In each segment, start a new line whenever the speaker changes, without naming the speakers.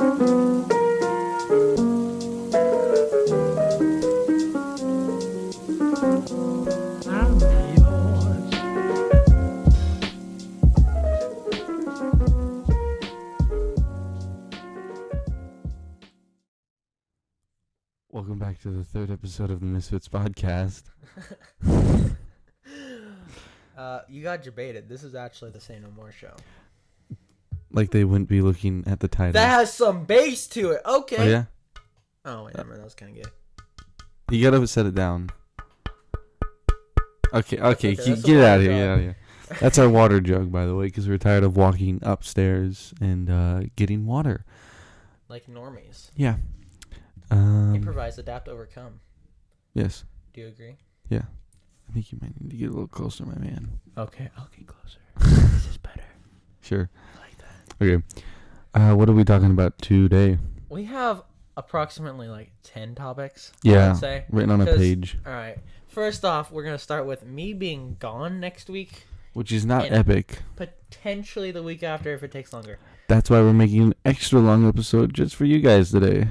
Welcome back to the third episode of the Misfits podcast.
You got debated. This is actually the Say No More show.
Like they wouldn't be looking at the title.
That has some bass to it. Okay.
Oh, yeah?
Oh, wait, never mind. That was kind of gay.
You gotta set it down. Okay, get
that's
it out of
water
here,
jug.
get out of here. That's our water jug, by the way, because we're tired of walking upstairs and getting water.
Like normies.
Yeah.
Improvise, adapt, overcome.
Yes.
Do you agree?
Yeah. I think you might need to get a little closer, my man.
Okay, I'll get closer. This is better.
Sure.
I like that.
Okay. What are we talking about today?
We have approximately like 10 topics.
Yeah.
I'd say.
Written on a page.
All right. First off, we're going to start with me being gone next week.
Which is not
and
epic.
Potentially the week after if it takes longer.
That's why we're making an extra long episode just for you guys today.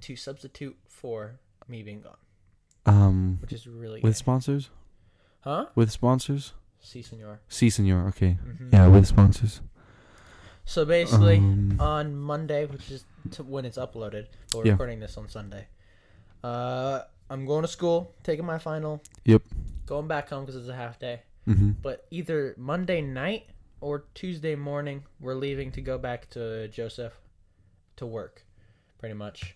To substitute for me being gone. Which is really
with
gay.
sponsors?
Huh?
With sponsors?
Si, senor.
Si, senor. Okay. Yeah, with sponsors.
So basically, on Monday, which is when it's uploaded, but we're recording this on Sunday. I'm going to school, taking my final.
Yep.
Going back home because it's a half day.
But
either Monday night or Tuesday morning, we're leaving to go back to Joseph to work, pretty much.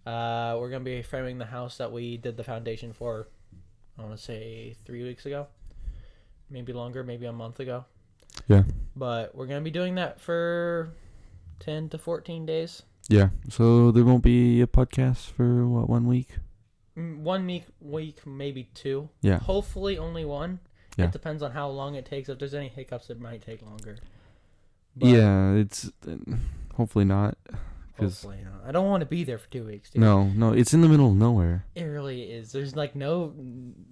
We're going to be framing the house that we did the foundation for, I want to say 3 weeks ago. Maybe longer, maybe a month ago.
Yeah.
But we're going to be doing that for 10 to 14 days.
Yeah. So there won't be a podcast for, 1 week?
1 week, maybe 2.
Yeah.
Hopefully only 1.
Yeah.
It depends on how long it takes. If there's any hiccups, it might take longer. But
yeah, it's... hopefully not.
Hopefully not. I don't want to be there for 2 weeks, dude.
No, it's in the middle of nowhere.
It really is. There's like no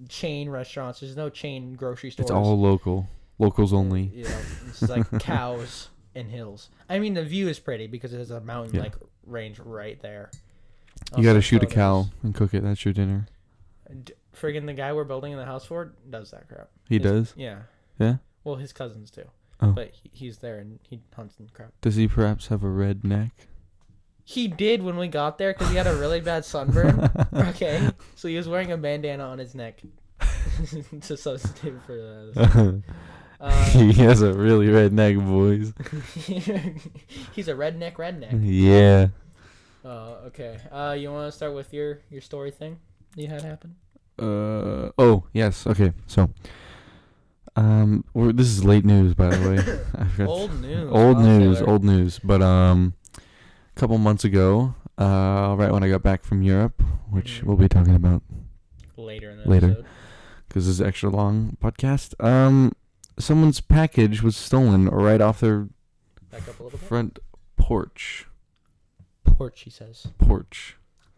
chain restaurants. There's no chain grocery stores.
It's all local. Locals only.
You know, it's just like cows and hills. I mean, the view is pretty because it has a mountain like range right there.
You got to shoot a cow and cook it. That's your dinner.
Friggin' the guy we're building in the house for does that crap.
He does?
Yeah.
Yeah?
Well, his cousins too.
Oh.
But he's there and he hunts and crap.
Does he perhaps have a red neck?
He did when we got there because he had a really bad sunburn. Okay. So he was wearing a bandana on his neck to substitute for that.
He has a really red neck, boys.
He's a redneck.
Yeah.
Okay. You want to start with your story thing you had happen?
Oh, yes. Okay. So, this is late news, by the way. Old news. But, a couple months ago, right when I got back from Europe, which we'll be talking about
later in the episode,
because this is an extra long podcast. Someone's package was stolen right off their front porch.
Porch, he says.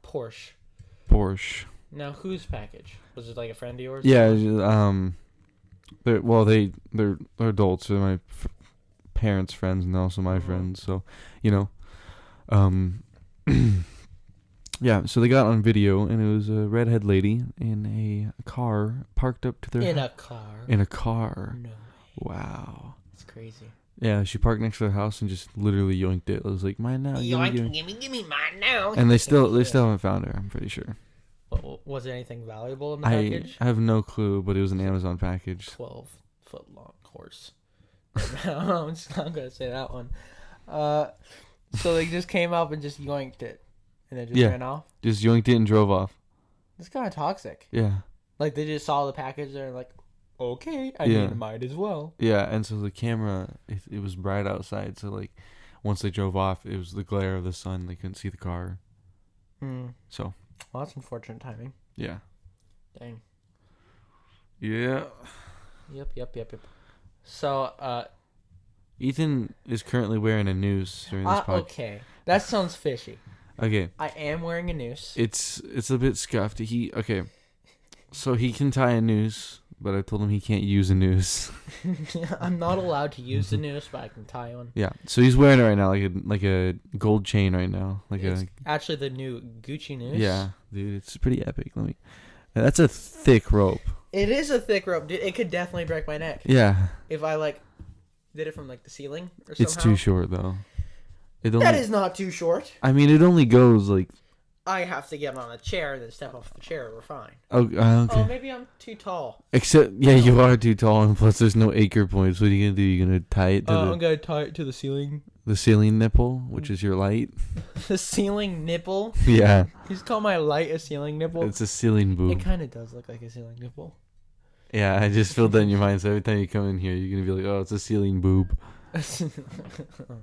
Porsche. Now, whose package? Was it like a friend of yours?
Yeah. They're adults. They're my parents' friends and also my friends. So, you know. Yeah, so they got on video, and it was a redhead lady in a car parked up to their...
In a car? No way.
Wow.
That's crazy.
Yeah, she parked next to their house and just literally yoinked it. It was like, mine now.
Give me mine now.
And they still haven't found her, I'm pretty sure.
Was there anything valuable in the package?
I have no clue, but it was an Amazon package.
12-foot long horse. I'm just not going to say that one. So they just came up and just yoinked it. And then just ran off?
Just yoinked it and drove off.
That's kind of toxic.
Yeah.
Like, they just saw the package there and like, okay, I might as well.
Yeah, and so the camera, it was bright outside. So, like, once they drove off, it was the glare of the sun. They couldn't see the car. So.
Well, that's unfortunate timing.
Yeah.
Dang.
Yeah.
Yep. So,
Ethan is currently wearing a noose during this podcast.
Okay. That sounds fishy.
Okay.
I am wearing a noose.
It's a bit scuffed. So he can tie a noose but I told him he can't use a noose.
I'm not allowed to use the noose, but I can tie one.
Yeah, so he's wearing it right now, like a gold chain right now,
It's actually the new Gucci noose.
Yeah, dude, it's pretty epic. That's a thick rope.
It is a thick rope, dude. It could definitely break my neck.
Yeah.
If I did it from the ceiling or somehow.
It's too short though.
That is not too short.
I mean, it only goes
I have to get on a chair and then step off the chair. We're fine.
Okay.
Oh, maybe I'm too tall.
Except, yeah, you are too tall, and plus there's no anchor points. What are you gonna do? You gonna tie it to
I'm gonna tie it to the ceiling.
The ceiling nipple, which is your light.
The ceiling nipple.
Yeah.
You just call my light a ceiling nipple.
It's a ceiling boob.
It kind of does look like a ceiling nipple.
Yeah, I just filled that in your mind. So every time you come in here, you're gonna be like, "Oh, it's a ceiling boob."
Let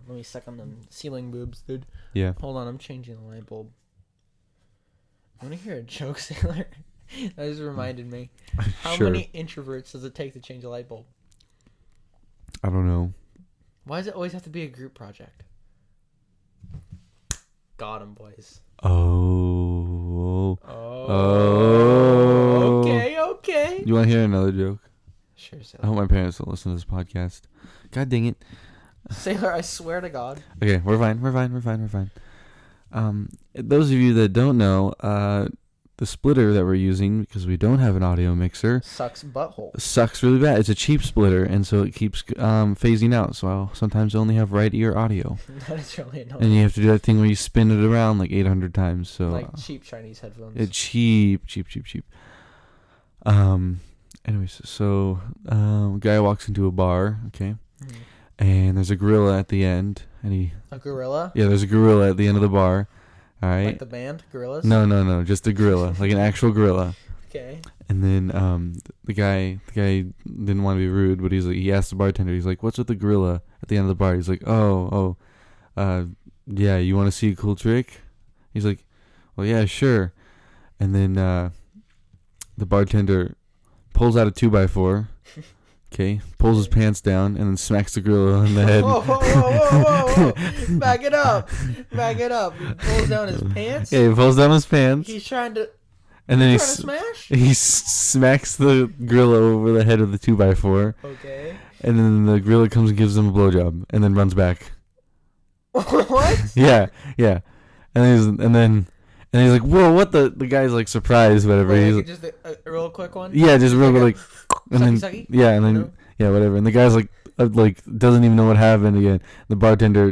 me suck on them ceiling boobs, dude.
Yeah.
Hold on, I'm changing the light bulb. I want to hear a joke, Sailor. That just reminded me. How many introverts does it take to change a light bulb?
I don't know.
Why does it always have to be a group project? Got 'em, boys.
Oh.
Okay.
You want to hear another joke?
Sure, Sailor.
I hope my parents don't listen to this podcast. God dang it.
Sailor, I swear to God.
Okay, we're fine. Those of you that don't know, the splitter that we're using, because we don't have an audio mixer,
sucks butthole.
Sucks really bad. It's a cheap splitter, and so it keeps phasing out. So I'll sometimes only have right ear audio.
That is really annoying.
And you have to do that thing where you spin it around like 800 times. So
like cheap Chinese headphones.
It's cheap. Anyways, so guy walks into a bar, okay, and there's a gorilla at the end, and
a gorilla?
Yeah, there's a gorilla at the end of the bar. All right.
Like the band, Gorillas?
No, just a gorilla, like an actual gorilla.
Okay.
And then the guy didn't want to be rude, but he asked the bartender, he's like, "What's with the gorilla at the end of the bar?" He's like, yeah, you want to see a cool trick? He's like, "Well, yeah, sure." And then the bartender pulls out a 2x4, okay, pulls his pants down, and then smacks the gorilla in the head.
Whoa. Back it up. He pulls down his pants?
Yeah, he pulls down his pants.
He's trying to...
And then
smash?
He smacks the gorilla over the head with the 2x4.
Okay.
And then the gorilla comes and gives him a blowjob, and then runs back.
What?
Yeah. And then he's like, "Whoa, what the?" The guy's like surprised, whatever.
Wait,
he's
like, just a real quick one.
Yeah, just real quick, and then
sucky?
Yeah, and then yeah, whatever. And the guy's like doesn't even know what happened again. The bartender,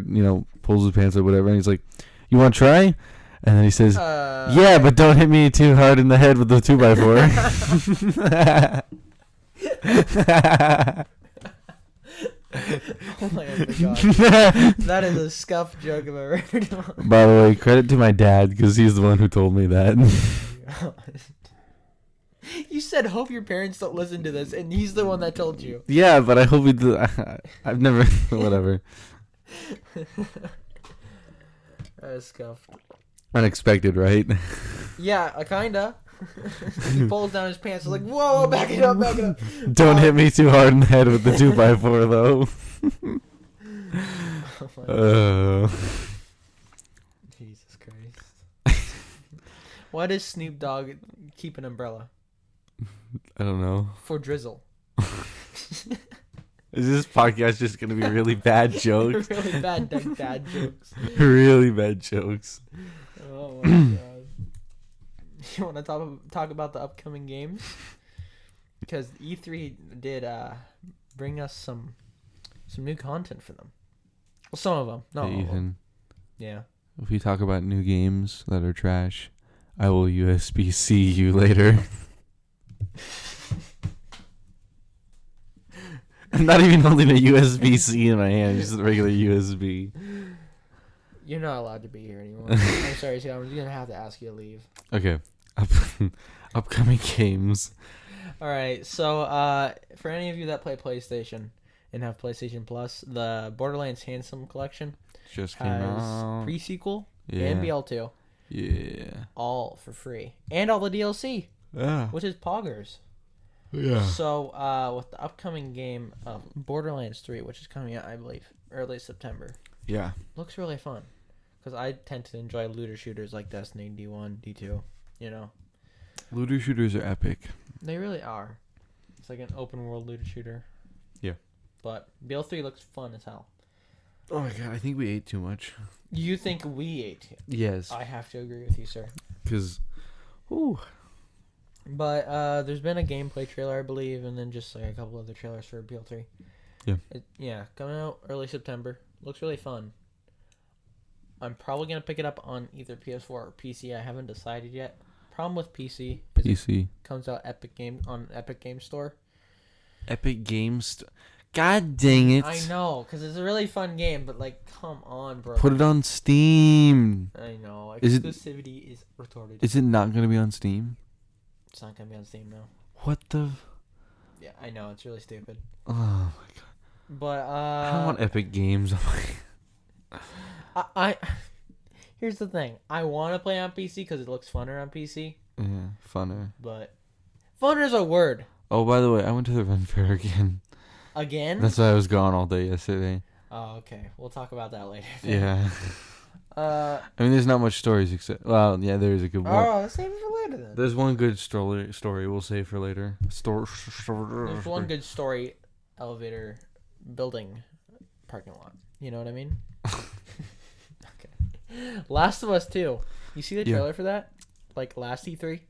pulls his pants up, whatever, and he's like, "You want to try?" And then he says, "Yeah, but don't hit me too hard in the head with the 2x4."
Oh my god. That is a scuff joke if I ever heard one.
By the way, credit to my dad, because he's the one who told me that.
You said, "Hope your parents don't listen to this," and he's the one that told you.
Yeah, but I hope he do. I've never... Whatever.
That is scuffed.
Unexpected, right?
Yeah, kinda. He pulls down his pants. Like, whoa, back it up.
Don't hit me too hard in the head with the 2x4, though.
Jesus Christ. Why does Snoop Dogg keep an umbrella?
I don't know.
For drizzle.
Is this podcast just going to be really bad jokes?
Really bad dad jokes.
Really bad jokes.
Oh my god. You want to talk about the upcoming games? Because E3 did bring us some new content for them. Well, some of them. Not all of them. Yeah.
If we talk about new games that are trash, I will USB-C you later. I'm not even holding a USB-C in my hand, just a regular USB.
You're not allowed to be here anymore. I'm sorry, Sam. I'm gonna have to ask you to leave.
Okay. Upcoming games.
All right. So, for any of you that play PlayStation and have PlayStation Plus, the Borderlands Handsome Collection
just came
has
out.
pre-sequel and BL2.
Yeah.
All for free, and all the DLC.
Yeah.
Which is poggers.
Yeah.
So, with the upcoming game of Borderlands 3, which is coming out, I believe, early September.
Yeah.
Looks really fun. Because I tend to enjoy looter shooters like Destiny, D1, D2,
Looter shooters are epic.
They really are. It's like an open world looter shooter.
Yeah.
But BL3 looks fun as hell.
Oh my god, I think we ate too much.
You think we ate?
Yes.
I have to agree with you, sir.
Because, ooh.
But there's been a gameplay trailer, I believe, and then just like a couple other trailers for BL3.
Yeah.
Coming out early September. Looks really fun. I'm probably gonna pick it up on either PS4 or PC. I haven't decided yet. Problem with PC is
PC.
it comes out Epic Game Store.
Epic Games. God dang it.
I know, because it's a really fun game, but like, come on, bro.
Put it on Steam.
I know.
Is
Exclusivity is retarded.
Is it not going to be on Steam?
It's not gonna be on Steam now.
What the?
Yeah, I know. It's really stupid.
Oh my god.
But
I don't want Epic Games.
I here's the thing. I want to play on PC because it looks funner on PC.
Yeah, funner.
But funner is a word.
Oh, by the way, I went to the Ren Fair again.
Again?
That's why I was gone all day yesterday.
Oh, okay. We'll talk about that later.
Yeah. I mean, there's not much stories except. Well, yeah, there is a good one.
Oh, let's save it for later then.
There's one good story we'll save for later.
There's one good story. Elevator, building, parking lot. You know what I mean? Okay. Last of Us 2. You see the trailer for that? Like last E3?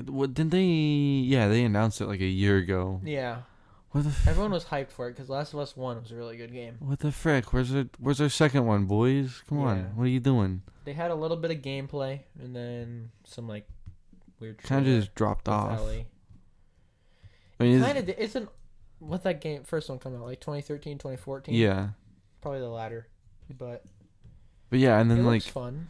What didn't they? Yeah, they announced it like a year ago.
Yeah.
What the?
Everyone was hyped for it because Last of Us 1 was a really good game.
What the frick? Where's our second one, boys? Come on, what are you doing?
They had a little bit of gameplay and then some like weird.
Kind of just dropped off.
Ellie.
I mean,
kind of isn't. What that game first one come out like 2013, 2014?
Yeah.
Probably the latter, but
yeah, and then
it
like
looks fun.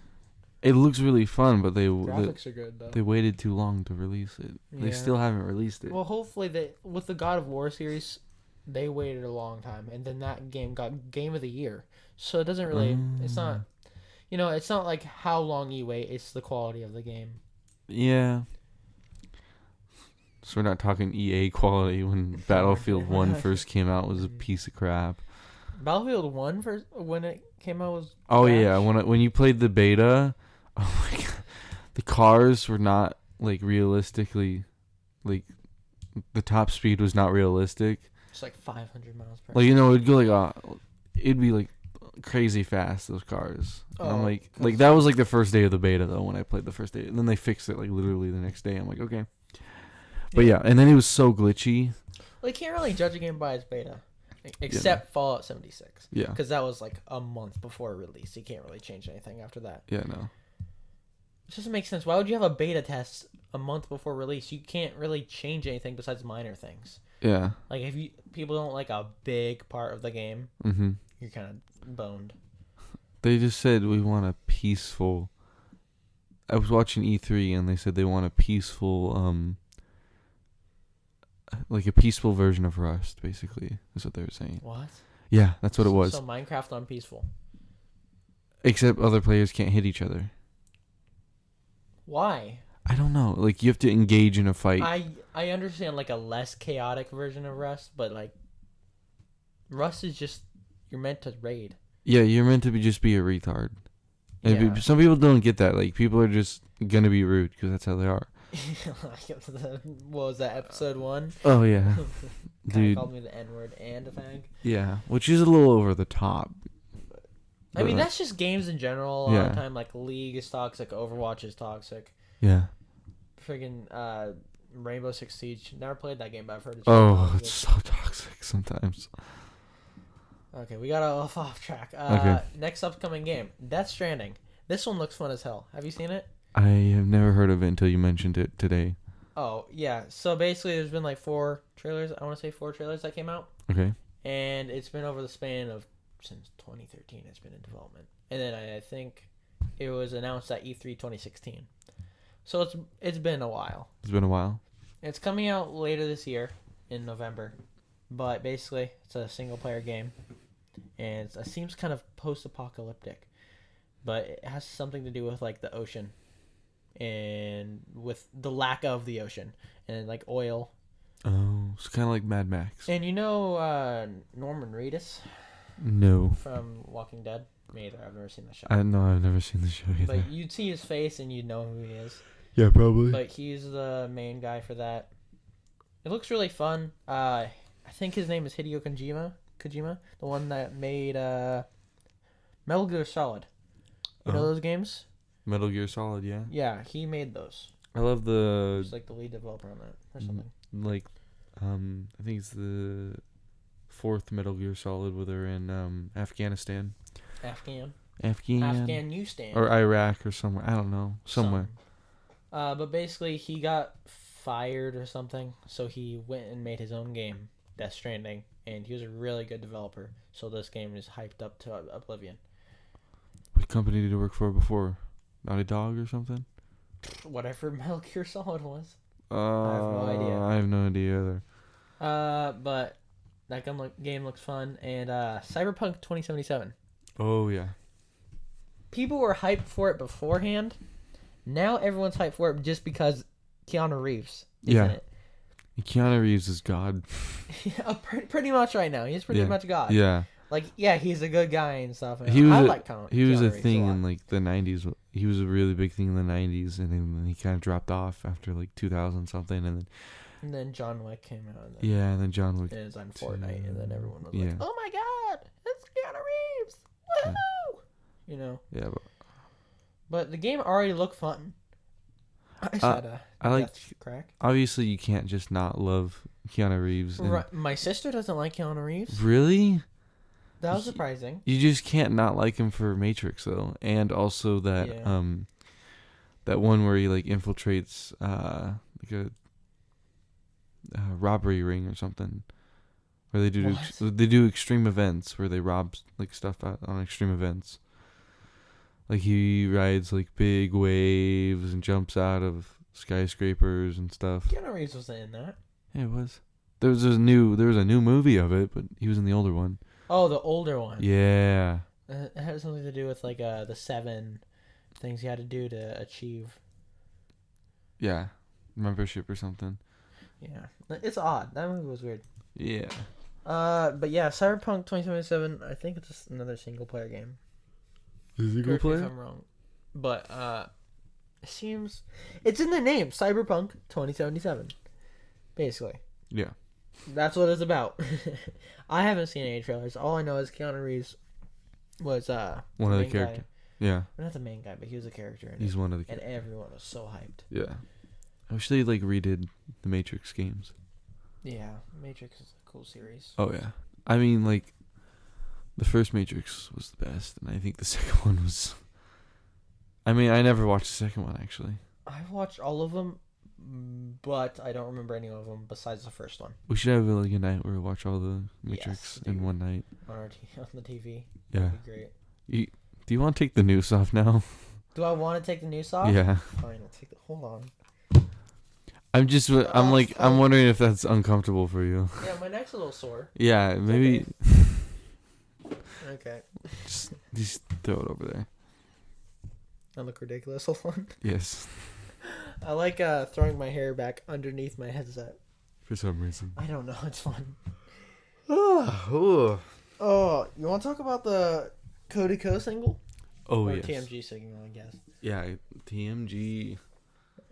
it looks really fun, but
Graphics are good though.
They waited too long to release it. They still haven't released it.
Well, hopefully with the God of War series, they waited a long time, and then that game got Game of the Year. So it doesn't really. It's not. It's not like how long you wait. It's the quality of the game.
Yeah. So we're not talking EA quality when Battlefield 1 first came out was a piece of crap.
Battlefield 1 first when it came out was.
Oh
trash.
yeah, when you played the beta, oh my god, the cars were not like realistically, like the top speed was not realistic.
It's like 500 miles per hour.
Like it'd go like it'd be like crazy fast, those cars. And I'm like that was like the first day of the beta though when I played the first day, and then they fixed it like literally the next day. I'm like okay, but yeah, and then it was so glitchy.
Well, you can't really judge a game by its beta. Except Fallout 76.
Yeah.
Because that was like a month before release. You can't really change anything after that.
Yeah, no.
It doesn't make sense. Why would you have a beta test a month before release? You can't really change anything besides minor things.
Yeah.
Like if people don't like a big part of the game, you're kind of boned.
They just said we want a peaceful. I was watching E3 and they said they want a peaceful like a peaceful version of Rust, basically, is what they were saying.
What?
Yeah, that's what it was.
So Minecraft on peaceful.
Except other players can't hit each other.
Why?
I don't know. Like, you have to engage in a fight.
I understand, like, a less chaotic version of Rust, but, like, Rust is just, you're meant to raid.
Yeah, you're meant to just be a retard. And
Yeah.
some people don't get that. Like, people are just gonna be rude because that's how they are.
What was that, episode 1?
Oh, yeah.
Dude. Called me the N-word and a fag.
Yeah, which is a little over the top.
I mean, that's just games in general. A lot of the time, like, League is toxic, Overwatch is toxic.
Yeah.
Friggin' Rainbow Six Siege. Never played that game, but I've heard it's
it's so toxic sometimes.
Okay, we got off track. Next upcoming game, Death Stranding. This one looks fun as hell. Have you seen it?
I have never heard of it until you mentioned it today.
Oh, yeah. So basically, there's been like 4 trailers. I want to say 4 trailers that came out.
Okay.
And it's been over the span of since 2013. It's been in development. And then I think it was announced at E3 2016. So it's been a while.
It's been a while.
It's coming out later this year in November. But basically, it's a single-player game. And it seems kind of post-apocalyptic. But it has something to do with like the ocean. And with the lack of the ocean and like oil.
Oh, it's kind of like Mad Max.
And you know Norman Reedus?
No.
From Walking Dead? Me either. I've never seen the show.
I've never seen the show either.
But you'd see his face and you'd know who he is.
Yeah, probably.
But he's the main guy for that. It looks really fun. I think his name is Hideo Kojima, the one that made Metal Gear Solid. You know those games?
Metal Gear Solid, yeah.
Yeah, he made those.
I love the
He's like the lead developer on that or something.
like, I think it's the fourth Metal Gear Solid where they're in Afghanistan.
Afghan you stand.
Or Iraq or somewhere. I don't know. Somewhere.
But basically he got fired or something, so he went and made his own game, Death Stranding, and he was a really good developer. So this game is hyped up to oblivion.
What company did he work for before? Naughty Dog or something?
Whatever Metal Gear Solid was.
I have no idea. I have no idea either.
But that game looks fun, and Cyberpunk 2077.
Oh yeah.
People were hyped for it beforehand. Now everyone's hyped for it just because Keanu Reeves is in it.
Keanu Reeves is God.
Yeah, pretty much right now. He's pretty much God.
Yeah.
Like, yeah, he's a good guy and stuff. And
He was
Keanu
a
Reeves
thing
a lot.
in like the 90s. He was a really big thing in the 90s, and then he kind of dropped off after like 2000 something,
And then John Wick came out.
And then John Wick.
And it was on Fortnite, and then everyone was
Yeah.
like, "Oh my God, it's Keanu Reeves! Woohoo!" You know.
Yeah,
But the game already looked fun. I said,
I like.
crack.
Obviously, you can't just not love Keanu Reeves.
Right. My sister doesn't like Keanu Reeves.
Really?
That was surprising.
You just can't not like him for Matrix though, and also that that one where he like infiltrates like a robbery ring or something, where they do extreme events where they rob like stuff out on extreme events. Like he rides like big waves and jumps out of skyscrapers and stuff.
Keanu Reeves wasn't in that.
Yeah, it was. There was a new movie of it, but he was in the older one.
Oh, the older one.
Yeah.
It had something to do with like the 7 things you had to do to achieve.
Yeah, membership or something.
Yeah, it's odd. That movie was weird.
Yeah.
But yeah, Cyberpunk 2077. I think it's just another single player game.
Single player?
If I'm wrong, but it seems it's in the name, Cyberpunk 2077. Basically.
Yeah.
That's what it's about. I haven't seen any trailers. All I know is Keanu Reeves was
one of the characters. Yeah.
Not the main guy, but he was a character in
He's
it.
one of the
And everyone was so hyped.
Yeah. I wish they like redid the Matrix games.
Yeah, Matrix is a cool series.
Oh yeah. I mean like the first Matrix was the best, and I think the second one was I mean, I never watched the second one actually.
I've watched all of them, but I don't remember any of them besides the first one.
We should have like a night where we watch all the Matrix in one night.
On the TV.
Yeah.
That'd be great.
Do you want to take the noose off now?
Do I want to take the noose off?
Yeah.
Fine, I'll take hold on.
I'm wondering if that's uncomfortable for you.
Yeah, my neck's a little sore.
Yeah, maybe.
Okay.
Just throw it over there.
I look ridiculous. Hold on.
Yes.
I like throwing my hair back underneath my headset.
For some reason.
I don't know. It's fun.
Oh,
You want to talk about the Cody Co single?
Oh,
or
yes.
TMG single, I guess.
Yeah, TMG.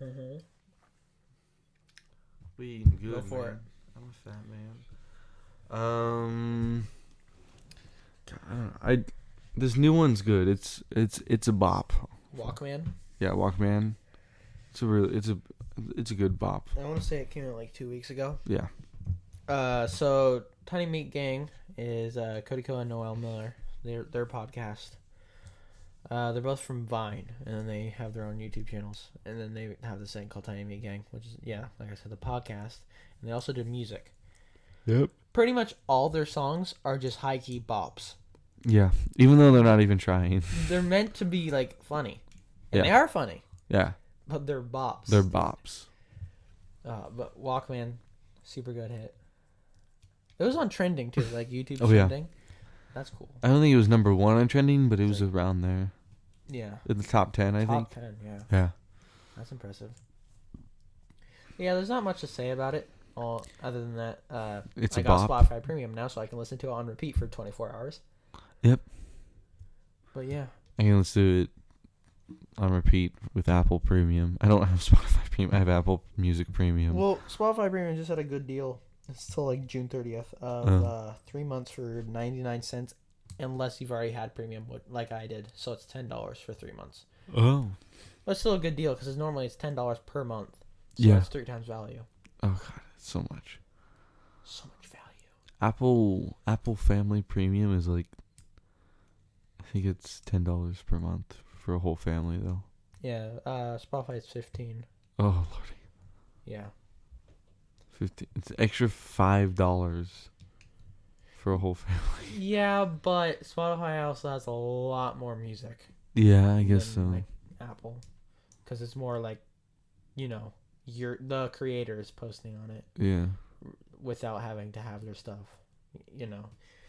Mm-hmm.
We eating good,
Go for
man.
it.
I'm a fat man. God, I don't know. This new one's good. It's a bop.
Walkman.
Yeah, Walkman. It's a good bop.
I want to say it came out like 2 weeks ago.
Yeah.
So Tiny Meat Gang is Cody Co and Noel Miller. Their podcast. They're both from Vine, and then they have their own YouTube channels, and then they have this thing called Tiny Meat Gang, which is like I said, the podcast, and they also do music.
Yep.
Pretty much all their songs are just high key bops.
Yeah, even though they're not even trying.
They're meant to be like funny, and
Yeah.
they are funny.
Yeah.
But they're bops.
They're bops.
But Walkman, super good hit. It was on trending too, like YouTube
Oh, yeah.
trending. That's cool.
I don't think it was number 1 on trending, but it was around there.
Yeah.
In the top 10, I think.
Top 10, yeah.
Yeah.
That's impressive. Yeah, there's not much to say about it. Other than that,
It's
I
a
got
bop.
Spotify Premium now, so I can listen to it on repeat for 24 hours.
Yep.
But yeah.
I can listen to it on repeat with Apple Premium. I don't have Spotify Premium. I have Apple Music Premium.
Well, Spotify Premium just had a good deal. It's till like June 30th of 3 months for 99 cents, unless you've already had premium, like I did. So it's $10 for 3 months.
Oh.
But it's still a good deal because normally it's $10 per month. So
Yeah.
it's 3 times value.
Oh god, it's so much.
So much value.
Apple Family Premium is like, I think it's $10 per month for a whole family though.
Yeah, Spotify is 15.
Oh lordy.
Yeah.
15. It's extra $5 for a whole family.
Yeah, but Spotify also has a lot more music.
Yeah, I guess
than,
so.
like, Apple, because it's more like, the creator is posting on it.
Yeah.
Without having to have their stuff,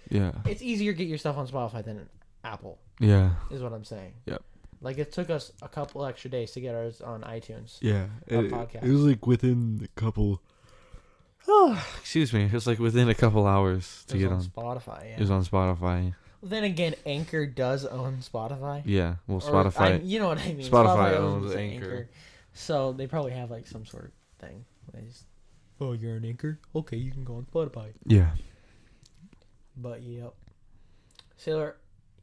Yeah.
It's easier to get your stuff on Spotify than Apple.
Yeah.
Is what I'm saying.
Yep.
Like it took us a couple extra days to get ours on iTunes.
Yeah.
Podcast.
It was like within a couple. Oh, excuse me. It was like within a couple hours to get on
Spotify. Yeah.
It was on Spotify.
Then again, Anchor does own Spotify.
Yeah. Well, Spotify.
You know what I mean.
Spotify owns Anchor.
So they probably have like some sort of thing. Oh, you're an Anchor? Okay, you can go on Spotify.
Yeah.
But yep. Sailor,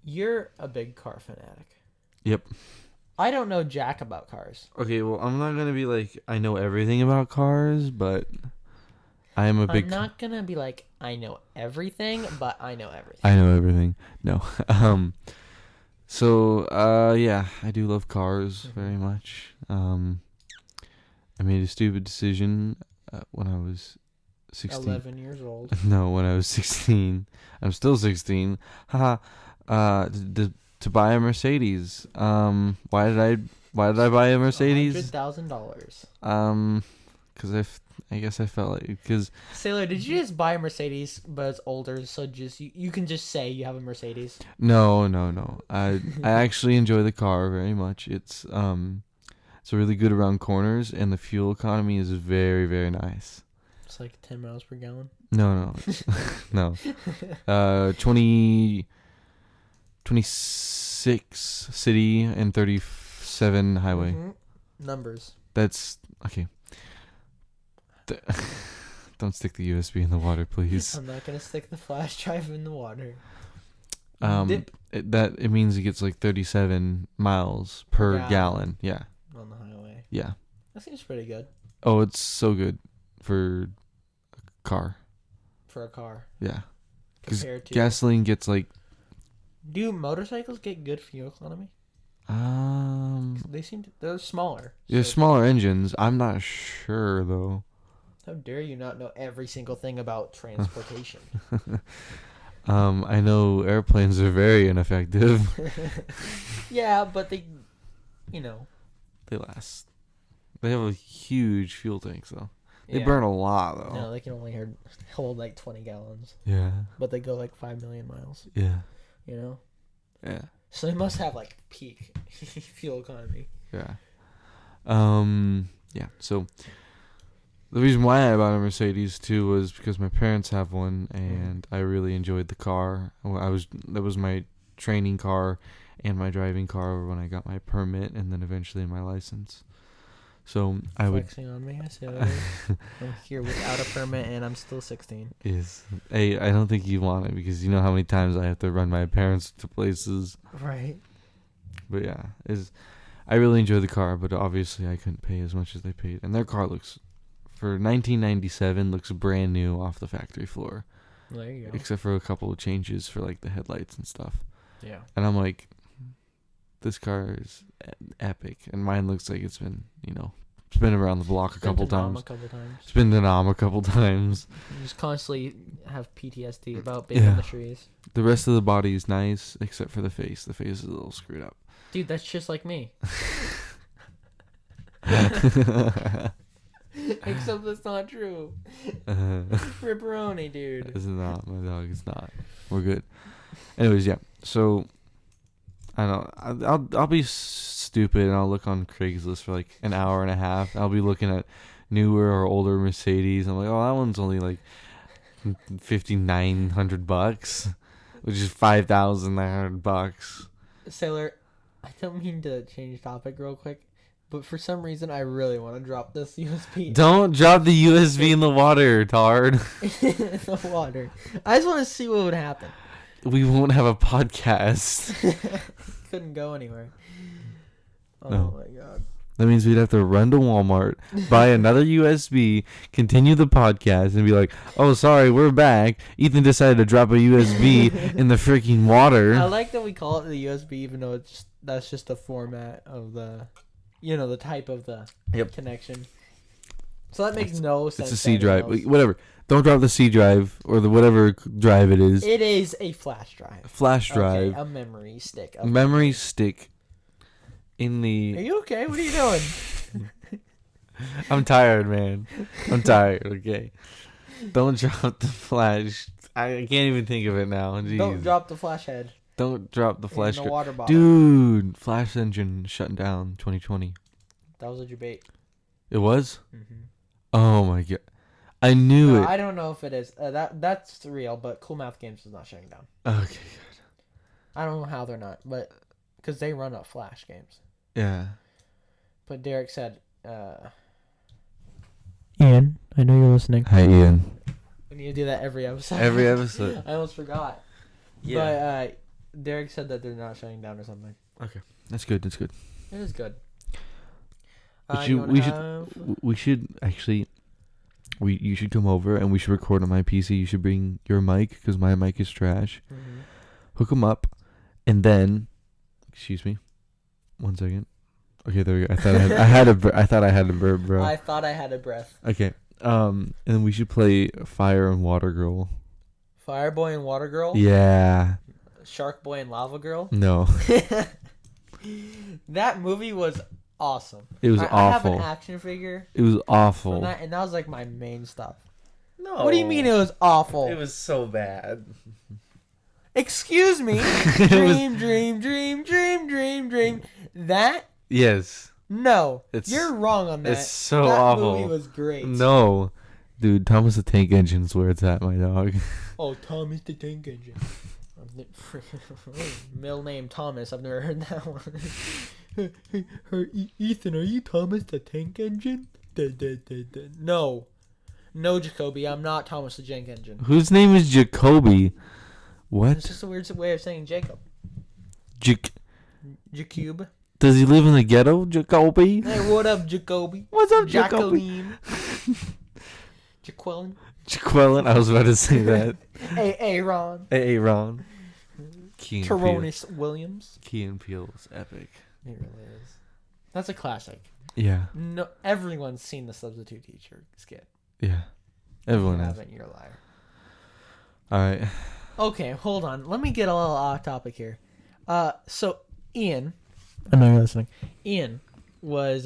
you're a big car fanatic.
Yep.
I don't know jack about cars.
Okay, well, I'm not gonna be like I know everything about cars, but I am a big.
I'm not gonna be like I know everything, but I know everything.
I know everything. No. So, yeah, I do love cars very much. I made a stupid decision when I was 16.
11 years old.
No, when I was 16. I'm still 16. Haha. To buy a Mercedes. Why did I buy a Mercedes?
$100,000.
Because I guess I felt like because
Sailor, did you just buy a Mercedes, but it's older, so just you can just say you have a Mercedes?
No. I actually enjoy the car very much. It's really good around corners, and the fuel economy is very, very nice.
It's like 10 miles per gallon.
No, no. 26 city and 37 highway.
Mm-hmm. Numbers.
That's okay. Don't stick the USB in the water, please.
I'm not gonna stick the flash drive in the water.
It means it gets like 37 miles per gallon. Yeah.
On the highway.
Yeah.
That seems pretty good.
Oh, it's so good for a car.
For a car.
Yeah. Because
Compared to
gasoline gets like.
Do motorcycles get good fuel economy? They're smaller.
Yeah, smaller engines. I'm not sure though.
How dare you not know every single thing about transportation?
I know airplanes are very ineffective.
Yeah, but they
last. They have a huge fuel tanks though. They burn a lot though.
No, they can only hold like 20 gallons.
Yeah.
But they go like 5 million miles.
Yeah.
Yeah. So they must have like peak fuel economy.
Yeah. Yeah. So the reason why I bought a Mercedes too was because my parents have one, and I really enjoyed the car. That was my training car and my driving car when I got my permit, and then eventually my license. So I would
flexing on me. I see what I'm here without a permit, and I'm still 16.
Yes. Hey, I don't think you want it because you know how many times I have to run my parents to places.
Right.
But yeah, I really enjoy the car, but obviously I couldn't pay as much as they paid, and their car for 1997 looks brand new off the factory floor.
There you go.
Except for a couple of changes for like the headlights and stuff.
Yeah.
And I'm like, this car is epic, and mine looks like it's been, it's been around the block a couple times. It's been to Nam a couple times.
You just constantly have PTSD about being in the trees.
The rest of the body is nice, except for the face. The face is a little screwed up.
Dude, that's just like me. Except that's not true. Ripperoni, dude.
It's not, my dog. It's not. We're good. Anyways, yeah. So I don't know. I'll be stupid and I'll look on Craigslist for like an hour and a half. I'll be looking at newer or older Mercedes. I'm like, oh, that one's only like $5,900, which is $5,900.
Sailor, I don't mean to change topic real quick, but for some reason I really want to drop this USB.
Don't drop the USB in the water, Tard.
In the water. I just want to see what would happen.
We won't have a podcast.
Couldn't go anywhere. Oh
No.
my god.
That means we'd have to run to Walmart, buy another USB, continue the podcast, and be like, oh, sorry, we're back. Ethan decided to drop a USB in the freaking water.
I like that we call it the USB, even though that's just the format of the, the type of the connection. So that makes no sense.
It's a C drive. Whatever. Don't drop the C drive or the whatever drive it is.
It is a flash drive.
Flash drive.
Okay, a memory stick.
Memory stick. In the...
Are you okay? What are you doing?
I'm tired, man. I'm tired, okay? Don't drop the flash. I can't even think of it now. Jeez.
Don't drop the flash head.
Don't drop the flash.
In the water bottle.
Dude, flash engine shutting down 2020.
That was a debate.
It was?
Mm-hmm.
Oh my god. I knew it.
I don't know if it is. That's real, but Cool Math Games is not shutting down.
Okay, good.
I don't know how they're not, but... Because they run up flash games.
Yeah.
But Derek said, Eayn, I know you're listening.
Hi, Eayn.
We need to do that every episode.
Every episode.
I almost forgot. Yeah. But Derek said that they're not shutting down or something.
Okay. That's good. That's good.
It is good.
We should actually... You should come over and we should record on my PC. You should bring your mic because my mic is trash.
Mm-hmm.
Hook them up, and then... Excuse me. 1 second. Okay, there we go. I thought I had a burp, bro.
I thought I had a breath.
Okay. And then we should play Fire and Water Girl.
Fire Boy and Water Girl?
Yeah.
Shark Boy and Lava Girl?
No.
That movie was awesome.
It was awful.
I have an action figure.
It was awful.
And that was like my main stuff.
No.
What do you mean it was awful?
It was so bad.
Excuse me. Dream. That?
Yes.
No. You're wrong on that.
It's so awful.
That movie was great.
No. Dude, Thomas the Tank Engine's where it's at, my dog.
Oh, Thomas the Tank Engine. Middle name Thomas. I've never heard that one. Ethan, are you Thomas the Tank Engine? No. No, Jacoby. I'm not Thomas the Tank Engine.
Whose name is Jacoby? What?
It's just a weird way of saying Jacob. Jacube.
Does he live in the ghetto, Jacoby?
Hey, what up, Jacoby?
What's up, Jacoby?
Jaqueline.
Jaqueline, I was about to say that.
Aaron.
Aaron.
Tyrone Williams.
Key and Peele is epic.
It really is. That's a classic.
Yeah.
No, everyone's seen the substitute teacher skit.
Yeah. Everyone has.
Haven't, you're a liar.
All right.
Okay, hold on. Let me get a little off topic here. So Eayn, I know you're listening. Eayn was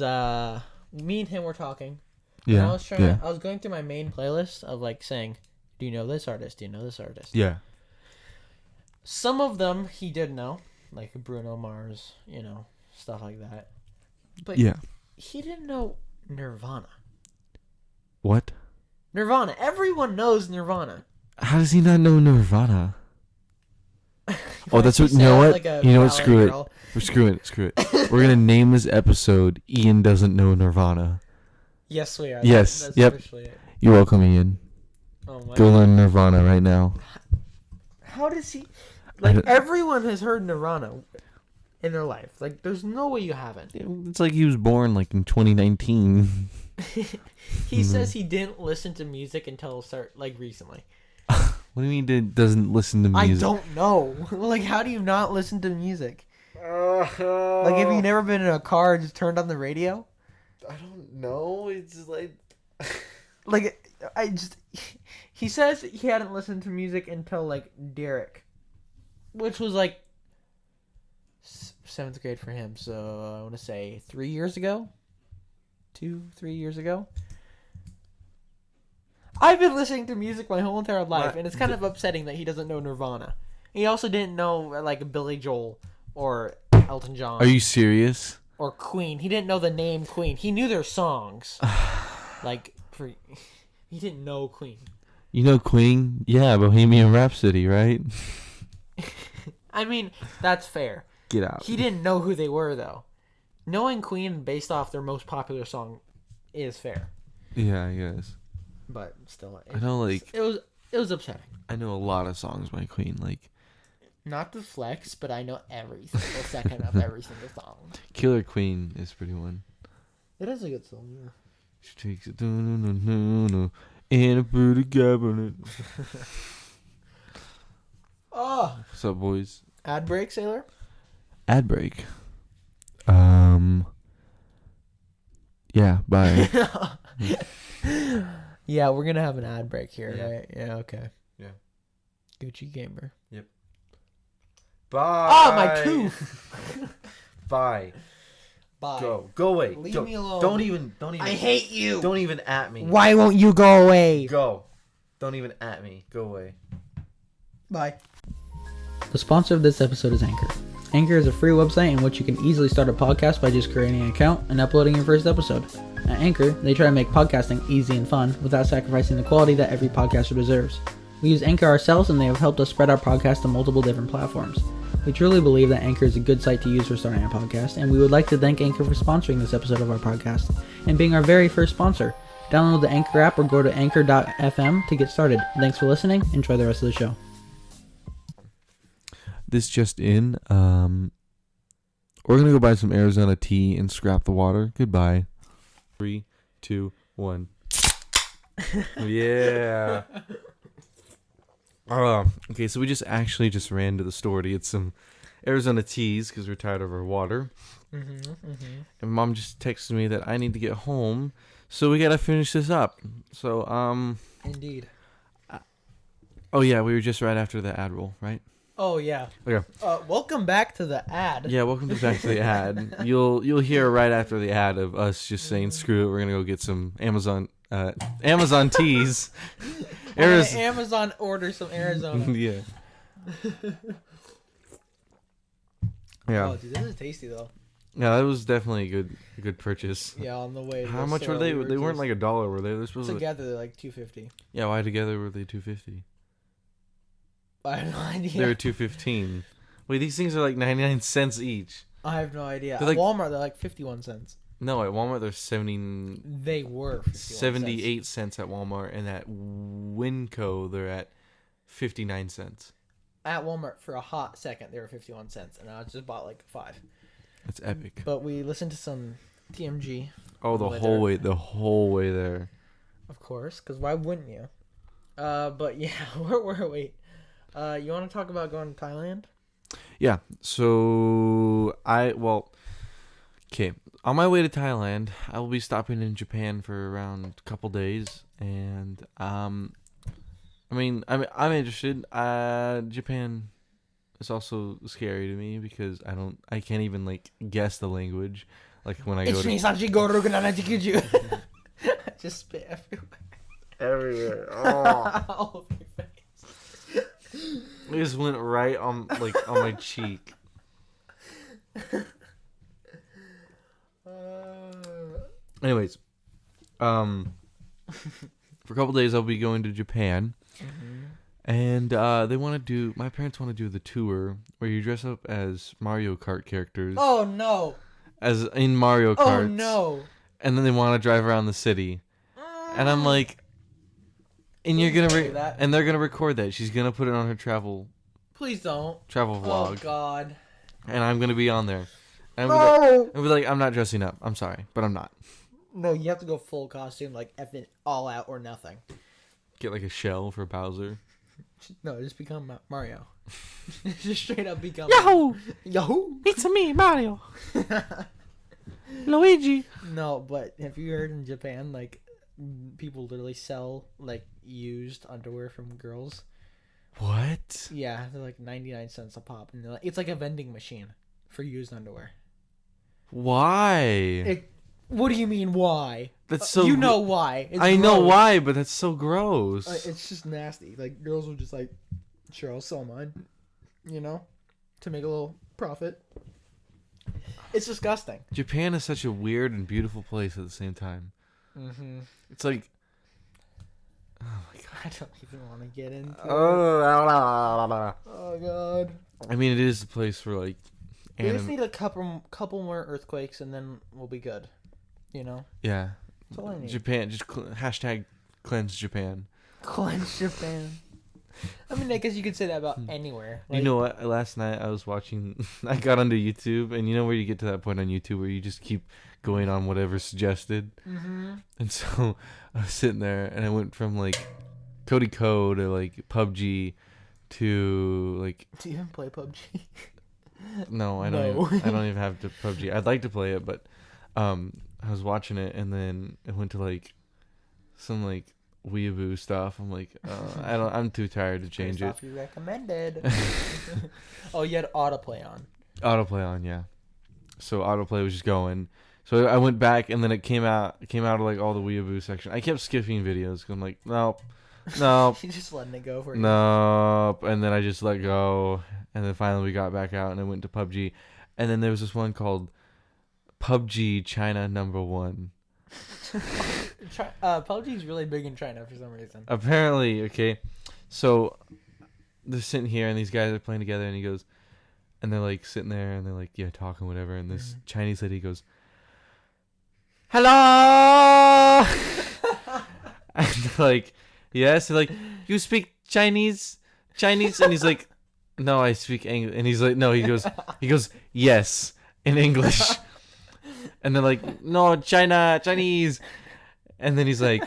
me and him were talking.
Yeah.
I was going through my main playlist of like saying, "Do you know this artist? Do you know this artist?"
Yeah.
Some of them he did know, like Bruno Mars, stuff like that. But
yeah,
he didn't know Nirvana.
What?
Nirvana. Everyone knows Nirvana.
How does he not know Nirvana? Oh, that's what. You know what?
Like
you know what? Screw it. Screw it. We're gonna name this episode "Eayn Doesn't Know Nirvana."
Yes, we are.
Yes.
That's
yep.
it.
You're welcome, Eayn.
Oh my
Go
God.
learn Nirvana right now.
How does he? Like everyone has heard Nirvana in their life. Like, there's no way you haven't.
It's like he was born like in 2019.
He says he didn't listen to music until recently.
What do you mean doesn't listen to music?
I don't know. Like, how do you not listen to music? Like, have you never been in a car and just turned on the radio?
I don't know. It's like...
Like, he says he hadn't listened to music until, like, Derek. Which was, like, 7th grade for him. So, I want to say 3 years ago? 3 years ago? I've been listening to music my whole entire life, and it's kind of upsetting that he doesn't know Nirvana. He also didn't know, like, Billy Joel or Elton John.
Are you serious?
Or Queen. He didn't know the name Queen. He knew their songs. He didn't know Queen. You
know Queen? Yeah, Bohemian Rhapsody, right?
I mean, that's fair.
Get out.
He didn't know who they were, though. Knowing Queen based off their most popular song is fair.
Yeah, I guess.
But still,
I know, like...
It was upsetting.
I know a lot of songs by Queen, like...
Not the flex, but I know every single second of every single song.
Killer Queen is a pretty one.
It is a good song, yeah.
She takes it in a pretty cabinet.
Oh.
What's up, boys?
Ad break, Sailor?
Ad break. Yeah, bye.
Yeah, we're going to have an ad break here,
Yeah.
right? Yeah, okay.
Yeah.
Gucci Gamer.
Yep. Bye.
Oh, my tooth.
Bye.
Bye.
Go away.
Leave me alone.
Don't even.
I hate you.
Don't even at me.
Why won't you go away?
Go. Don't even at me. Go away.
Bye. The sponsor of this episode is Anchor. Anchor is a free website in which you can easily start a podcast by just creating an account and uploading your first episode. At Anchor, they try to make podcasting easy and fun without sacrificing the quality that every podcaster deserves. We use Anchor ourselves and they have helped us spread our podcast to multiple different platforms. We truly believe that Anchor is a good site to use for starting a podcast, and we would like to thank Anchor for sponsoring this episode of our podcast and being our very first sponsor. Download the Anchor app or go to anchor.fm to get started. Thanks for listening. Enjoy the rest of the show.
This just in. We're gonna go buy some Arizona tea and scrap the water. Goodbye. 3, 2, 1. Yeah. Okay, so we just ran to the store to get some Arizona teas because we're tired of our water. And Mom just texted me that I need to get home, so we gotta finish this up. So
Indeed.
Oh yeah, we were just right after the ad roll, right?
Oh yeah.
Okay.
Welcome back to the ad.
Yeah, welcome back to the ad. You'll hear right after the ad of us just saying, "Screw it, we're gonna go get some Amazon teas."
Amazon order some Arizona.
Yeah. Yeah.
Oh, dude, this is tasty though.
Yeah, that was definitely a good purchase.
Yeah, on the way.
How much were they? They weren't like $1, were they? They're supposed
together. They're like $2.50.
Yeah, why together were they $2.50?
I have no idea.
They were $2.15. Wait, these things are like 99 cents each.
I have no idea.
They're
At
like,
Walmart, they're like 51 cents.
No, at Walmart they're 70.
They were
78 cents at Walmart, and at Winco they're at 59 cents.
At Walmart for a hot second they were 51 cents, and I just bought like 5.
That's epic.
But we listened to some TMG.
Oh, the whole way there.
Of course, because why wouldn't you? But yeah, where were we? You want to talk about going to Thailand?
Yeah. So okay. On my way to Thailand, I will be stopping in Japan for around a couple days, and I'm interested. Japan is also scary to me because I can't even like guess the language. Like when I go to
Just spit everywhere.
Everywhere. Oh.
All over your face.
It just went right on my cheek. Anyways, for a couple days I'll be going to Japan, and my parents want to do the tour where you dress up as Mario Kart characters.
Oh no!
As in Mario Kart.
Oh no!
And then they want to drive around the city, and I'm like, and you're gonna and they're gonna record that. She's gonna put it on her travel.
Please don't.
Travel vlog.
Oh God.
And I'm gonna be on there. And
No!
I'll be like, I'm not dressing up. I'm sorry, but I'm not.
No, you have to go full costume, like effing all out or nothing.
Get like a shell for Bowser.
No, just become Mario. Just straight up become
Yahoo!
Yahoo!
It's me, Mario. Luigi.
No, but have you heard in Japan, like, people literally sell, like, used underwear from girls?
What?
Yeah, they're like 99 cents a pop. And it's like a vending machine for used underwear.
Why?
What do you mean, why?
That's so.
You know why. It's
I know
gross.
why, but that's so gross.
It's just nasty. Like, girls will just like, sure, I'll sell mine, you know, to make a little profit. It's disgusting.
Japan is such a weird and beautiful place at the same time.
Mm-hmm.
It's like, oh my god.
I don't even want to get into it.
Oh
Oh god.
I mean, it is a place for like
We just need a couple more earthquakes, and then we'll be good. You know.
Yeah.
That's all I need.
Japan, just hashtag cleanse Japan.
Cleanse Japan. I mean, I guess you could say that about anywhere.
Like, you know what? Last night I was watching. I got onto YouTube, and you know where you get to that point on YouTube where you just keep going on whatever's suggested.
Mm-hmm.
And so I was sitting there, and I went from like Cody Code to like PUBG to like.
Do you even play PUBG?
No, I don't.
No.
I don't even have to PUBG. I'd like to play it, but I was watching it, and then it went to like some like weeaboo stuff. I'm like, I'm too tired to change it.
Stuff you recommended. Oh, you had autoplay on.
Autoplay on, yeah. So autoplay was just going. So I went back, and then it came out of like all the weeaboo section. I kept skipping videos 'cause I'm like, nope.
You just letting it go for you.
Nope. And then I just let go, and then finally we got back out, and I went to PUBG, and then there was this one called PUBG China #1.
PUBG is really big in China for some reason.
Apparently, okay. So they're sitting here, and these guys are playing together, and he goes, and they're like sitting there, and they're like, yeah, talking whatever, and this Chinese lady goes, hello. And they're like, yes. They're like, you speak Chinese, and he's like, no, I speak English, and he's like, no, he goes, yes, in English. And they're like, no, Chinese. And then he's like,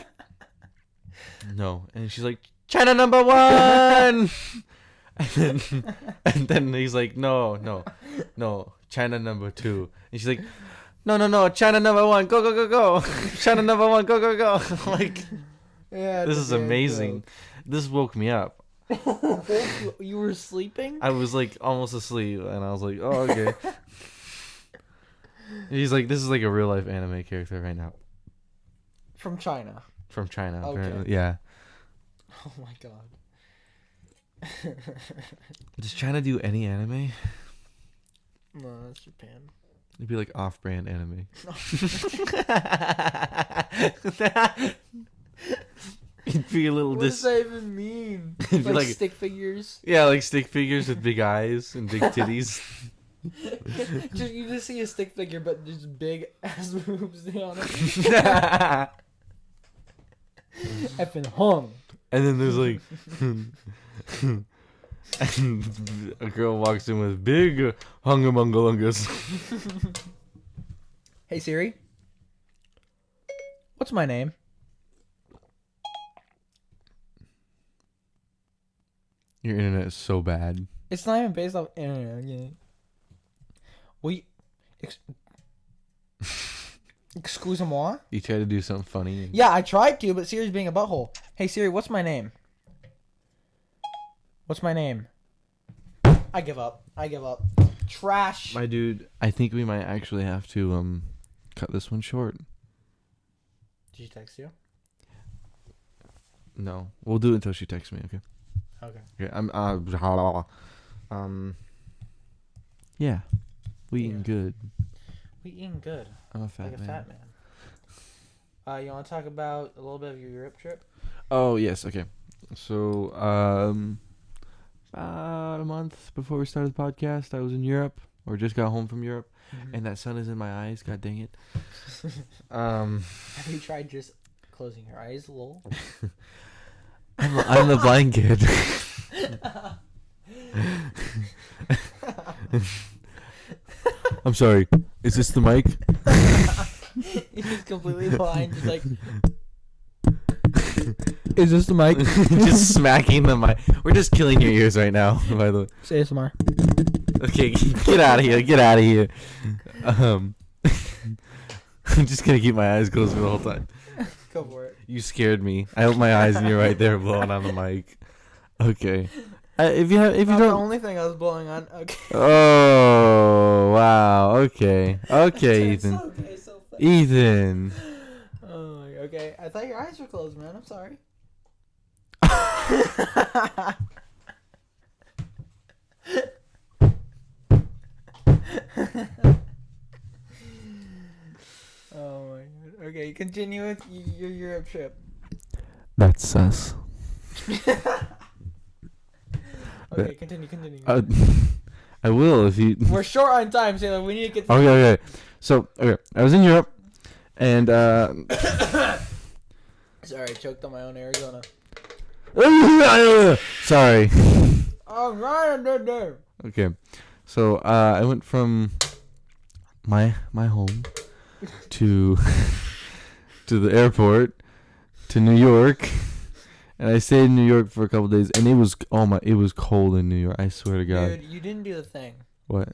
no. And she's like, China #1. and then he's like, no, China #2. And she's like, no, China #1, go. China #1, go. I'm like,
yeah,
this is amazing. This woke me up.
You were sleeping?
I was like almost asleep, and I was like, oh, okay. He's like, this is like a real life anime character right now.
From China.
Okay.
Apparently.
Yeah.
Oh my god.
Does China do any anime?
No, that's Japan.
It'd be like off-brand anime. It'd be a little.
What does that even mean? Like stick figures?
Yeah, like stick figures with big eyes and big titties.
You just see a stick figure, but just big ass boobs on it. Effing hung.
And then there's like, and a girl walks in with big hungamungalungas.
Hey Siri, what's my name?
Your internet is so bad.
It's not even based off internet. Yeah. Excuse-moi?
You try to do something funny.
Yeah, I tried to, but Siri's being a butthole. Hey Siri, what's my name? What's my name? I give up. Trash.
My dude, I think we might actually have to cut this one short.
Did she text you?
No, we'll do it until she texts me. Okay.
Okay.
Yeah, we eating good.
We eating good.
I'm a fat
like
man.
A fat man. You want to talk about a little bit of your Europe trip?
Oh yes, okay. So about a month before we started the podcast, I was in Europe, or just got home from Europe, and that sun is in my eyes. God dang it.
Have you tried just closing your eyes a little?
I'm the blind kid. I'm sorry. Is this the mic?
He's completely blind, just like. Is this the mic?
Just smacking the mic. We're just killing your ears right now, by the way.
Say ASMR.
Okay, get out of here. I'm just gonna keep my eyes closed for the whole time.
Go for it.
You scared me. I opened my eyes and you're right there blowing on the mic. Okay. If you don't.
The only thing I was blowing on. Okay.
Oh wow. Okay, Ethan.
So
Ethan.
Oh, okay. I thought your eyes were closed, man. I'm sorry. Oh my god. Okay, continue with your Europe trip.
That's sus.
Okay, continue.
I will if you.
We're short on time, Sailor. We need to get. To
Okay. So I was in Europe, and
Sorry, I choked on my own Arizona.
sorry.
I'm right there.
Okay, so I went from my home to the airport to New York, and I stayed in New York for a couple days, and it was cold in New York. I swear to God.
Dude, you didn't do the thing.
What?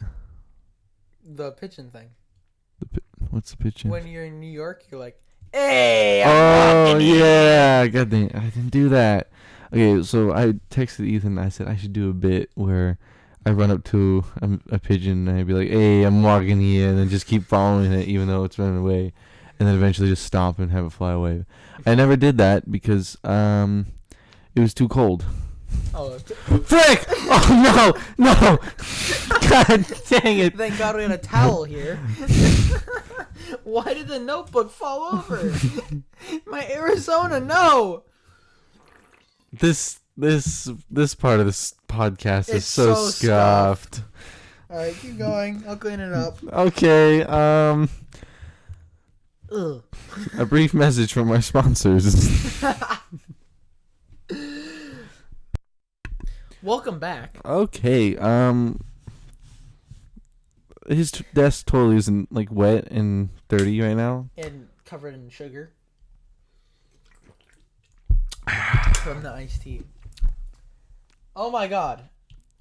The pitching thing.
What's the pitching?
When you're in New York, you're like, "Hey,
oh yeah, God dang it, I didn't do that." Okay, so I texted Ethan. I said I should do a bit where I run up to a pigeon and I'd be like, "Hey, I'm walking here," and then just keep following it even though it's running away, and then eventually just stop and have it fly away. I never did that because it was too cold.
Oh,
frick! Oh no! God dang it!
Thank God we had a towel here. Why did the notebook fall over? My Arizona, no!
This part of this podcast is so scuffed.
Alright, keep going. I'll clean it up.
Okay,
Ugh.
a brief message from our sponsors.
Welcome back.
Okay, his desk totally isn't like wet and dirty right now.
And covered in sugar. From the iced tea. Oh my God.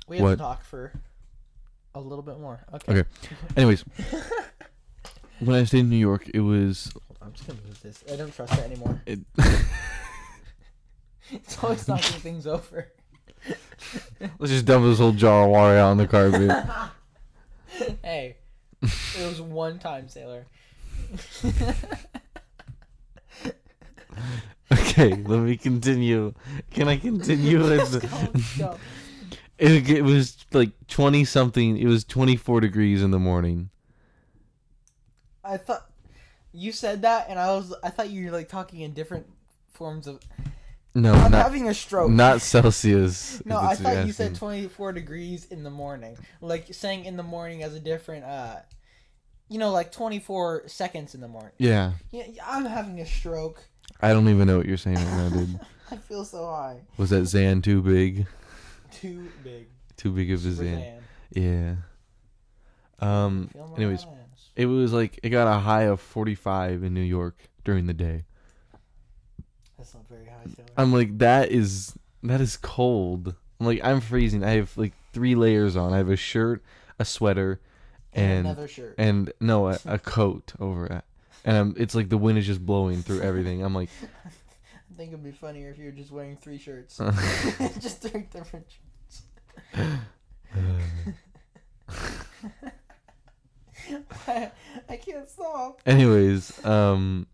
We have to talk for a little bit more. Okay.
Anyways, when I stayed in New York, it was...
I'm just going to move this. I don't trust it anymore. It's always knocking things over.
Let's just dump this whole jar of water out on the carpet.
Hey, it was one time, Sailor.
Okay, let me continue. Can I continue?
Let's go.
It was like 20 something. It was 24 degrees in the morning.
I thought you said that, and I thought you were like talking in different forms of.
No,
I'm
not
having a stroke.
Not Celsius.
No, I thought you said 24 degrees in the morning. Like saying in the morning as a different, like 24 seconds in the morning.
Yeah.
Yeah, I'm having a stroke.
I don't even know what you're saying right now, dude.
I feel so high.
Was that Xan too big?
Too big.
Too big of a Xan. Yeah. Anyways, it was like it got a high of 45 in New York during the day.
That's not very high, Taylor.
I'm like, that is cold. I'm like, I'm freezing. I have like 3 layers on. I have a shirt, a sweater, and
another shirt.
And no, a coat over it. And it's like the wind is just blowing through everything. I'm like,
I think it'd be funnier if you were just wearing 3 shirts. Just 3 different shirts. I can't stop.
Anyways, when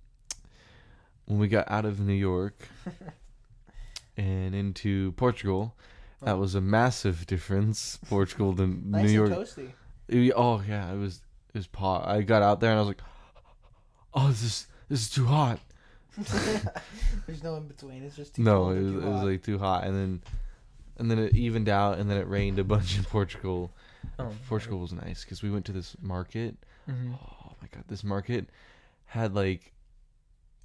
we got out of New York and into Portugal, that was a massive difference. Portugal to
nice
New York.
And toasty.
Oh yeah, it was pot. I got out there and I was like, oh, this is too hot.
There's no in between. It's just too
no,
cold
it was like too hot, and then it evened out, and then it rained a bunch in Portugal. Portugal was nice because we went to this market. Mm-hmm. Oh my God, this market had like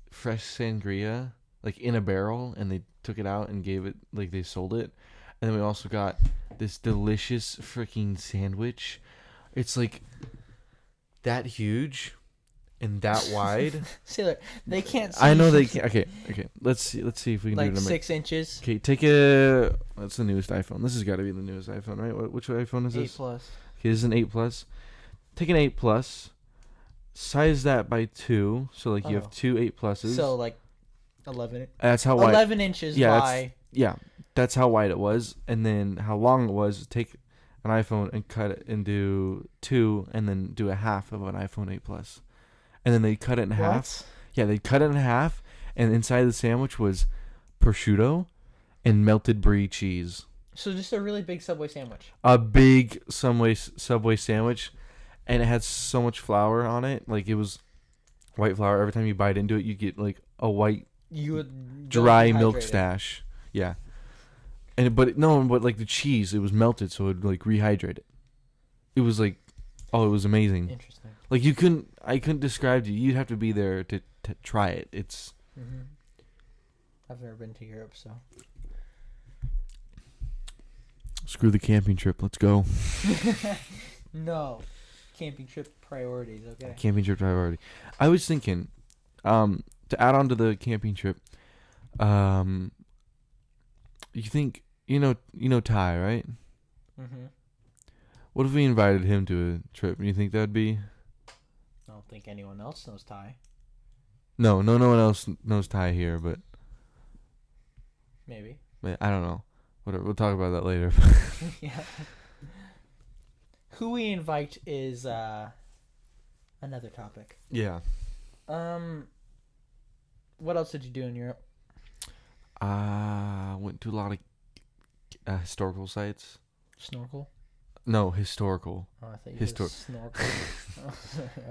fresh sangria like in a barrel, and they took it out and gave it like they sold it, and then we also got this delicious freaking sandwich. It's like that huge and that wide.
Sailor, they can't see.
I know they can't. Okay. Let's see if we can
like
do it.
6 inches.
Okay, that's the newest iPhone. This has got to be the newest iPhone, right? Which iPhone is this?
8 Plus.
Okay, this is an 8 Plus. Take an 8 Plus, size that by 2, so like you have 2 8 Pluses.
So like 11.
That's how wide.
11 inches by.
That's how wide it was, and then how long it was. Take an iPhone and cut it into 2, and then do a half of an iPhone 8 Plus, and then they cut it in half. Yeah, they cut it in half, and inside the sandwich was prosciutto and melted brie cheese.
So just a really big Subway sandwich.
A big Subway sandwich, and it had so much flour on it. Like, it was white flour. Every time you bite into it, you get like a white dry milk stash. Yeah. But like the cheese, it was melted, so it would like rehydrate it. it was like, oh, it was amazing.
Interesting.
Like I couldn't describe to you. You'd have to be there to try it. It's.
Mm-hmm. I've never been to Europe, so.
Screw the camping trip. Let's go.
No, camping trip priorities. Okay.
Camping trip priority. I was thinking, to add on to the camping trip, you think you know Ty, right?
Mm-hmm.
What if we invited him to a trip? You think that'd be?
I don't think anyone else knows Ty.
No one else knows Ty here, but
Maybe.
I don't know. Whatever. We'll talk about that later.
Yeah. Who we invite is another topic.
Yeah.
What else did you do in Europe?
Went to a lot of historical sites.
Snorkel?
No, historical.
Oh, I thought you said snorkel.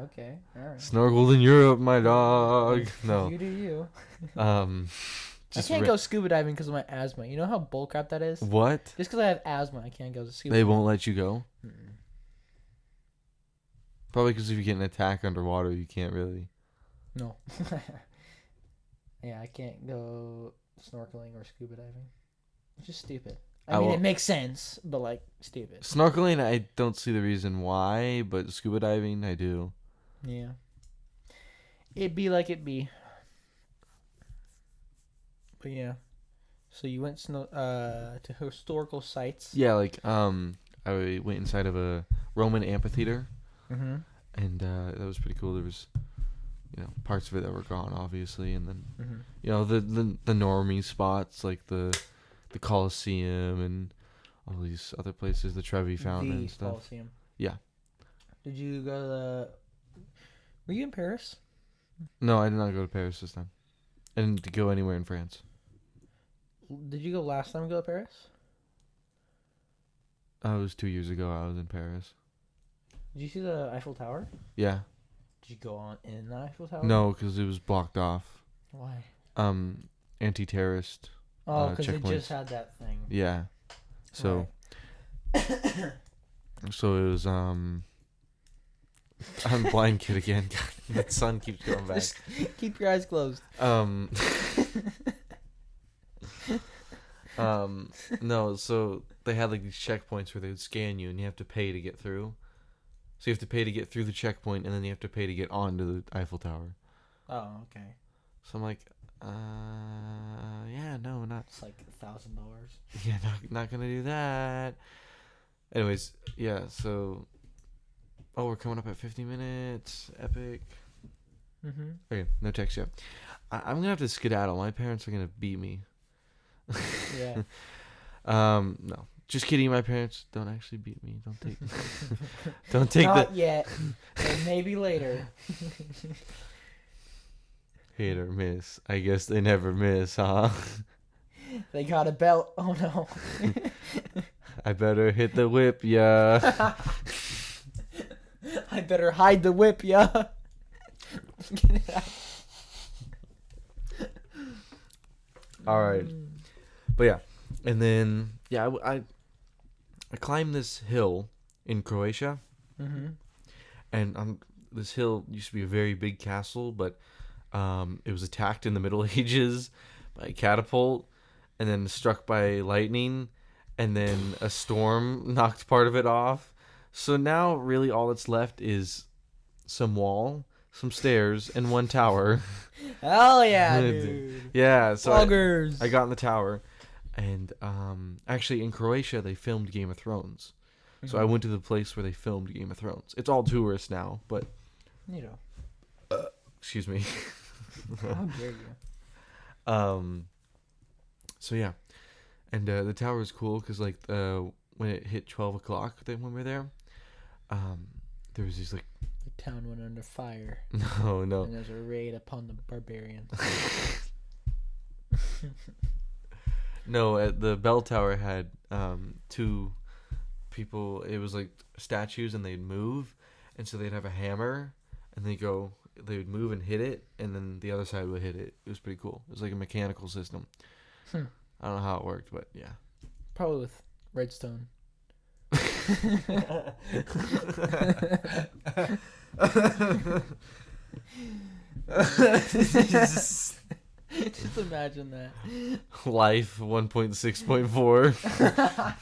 Okay, all right.
Snorkeled in Europe, my dog. No.
You do you. I
Just
can't go scuba diving because of my asthma. You know how bullcrap that is?
What?
Just because I have asthma, I can't go scuba
They
diving.
won't let you go?
Mm-mm.
Probably because if you get an attack underwater, you can't really.
No. Yeah, I can't go snorkeling or scuba diving. It's just stupid. I mean, it makes sense, but, like, stupid.
Snorkeling, I don't see the reason why, but scuba diving, I do.
Yeah. It be like it be. But, yeah. So you went to historical sites.
Yeah, like, I went inside of a Roman amphitheater,
Mm-hmm.
and that was pretty cool. There was, parts of it that were gone, obviously, and then,
Mm-hmm.
the normie spots, like the Colosseum and all these other places, the Trevi Fountain and stuff.
Colosseum.
Yeah.
Did you go to the... Were you in Paris?
No, I did not go to Paris this time. I didn't go anywhere in France.
Did you go last time you go to Paris?
It was 2 years ago. I was in Paris.
Did you see the Eiffel Tower?
Yeah.
Did you go on in the Eiffel Tower?
No, because it was blocked off.
Why?
Anti-terrorist.
Oh, because it
checkpoints.
just had that thing.
Yeah. So.
Right.
So it was I'm blind kid again. God, the sun keeps going back.
Just keep your eyes closed.
No, so they had like these checkpoints where they would scan you and you have to pay to get through. So you have to pay to get through the checkpoint and then you have to pay to get onto the Eiffel Tower.
Oh, okay.
So I'm like, yeah, no, not.
It's like $1,000.
Yeah, not gonna do that. Anyways, yeah, so. Oh, we're coming up at 50 minutes. Epic.
Mm-hmm.
Okay, no text yet. I'm gonna have to skedaddle. My parents are gonna beat me.
Yeah.
No. Just kidding. My parents don't actually beat me. Don't take
Not yet. And maybe later.
Hit or miss. I guess they never miss, huh?
They got a belt. Oh no.
I better hit the whip, yeah.
I better hide the whip, yeah. Get it out.
All right. But yeah. And then, yeah, I climbed this hill in Croatia.
Mm-hmm.
And this hill used to be a very big castle, but it was attacked in the Middle Ages by a catapult and then struck by lightning, and then a storm knocked part of it off. So now really all that's left is some wall, some stairs, and one tower.
Hell yeah, dude.
Yeah, so
Vloggers.
I got in the tower. And actually in Croatia they filmed Game of Thrones. So I went to the place where they filmed Game of Thrones. It's all tourists now, but excuse me.
How dare you?
So yeah. And the tower is cool because like when it hit 12 o'clock when we were there, there was these like
The town went under fire.
no
And there's a raid upon the barbarians.
no, the bell tower had two people. It was like statues and they'd move, and so they'd have a hammer and they would move and hit it, and then the other side would hit it. It was pretty cool. It was like a mechanical system. I don't know how it worked, but yeah.
Probably with redstone. Just imagine that.
Life 1.6.4.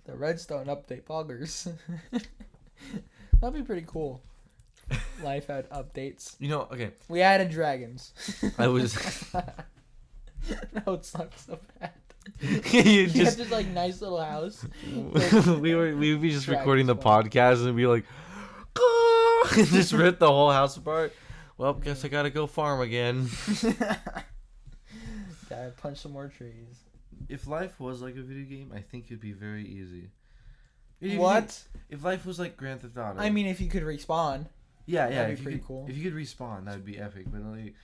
The Redstone update poggers. That'd be pretty cool. Life had updates.
You know, okay.
We added dragons.
I was.
No, it sucks so bad.
You
Have
just.
this like nice little house.
We would be just
Dragon
recording the
spawn.
podcast and be like, and just rip the whole house apart. Well, guess I gotta go farm again.
Gotta punch some more trees.
If life was like a video game, I think it'd be very easy.
What?
If life was like Grand Theft Auto.
I mean, if you could respawn.
yeah,
that'd be
if you
pretty
could,
cool.
If you could respawn, that would be epic. But like,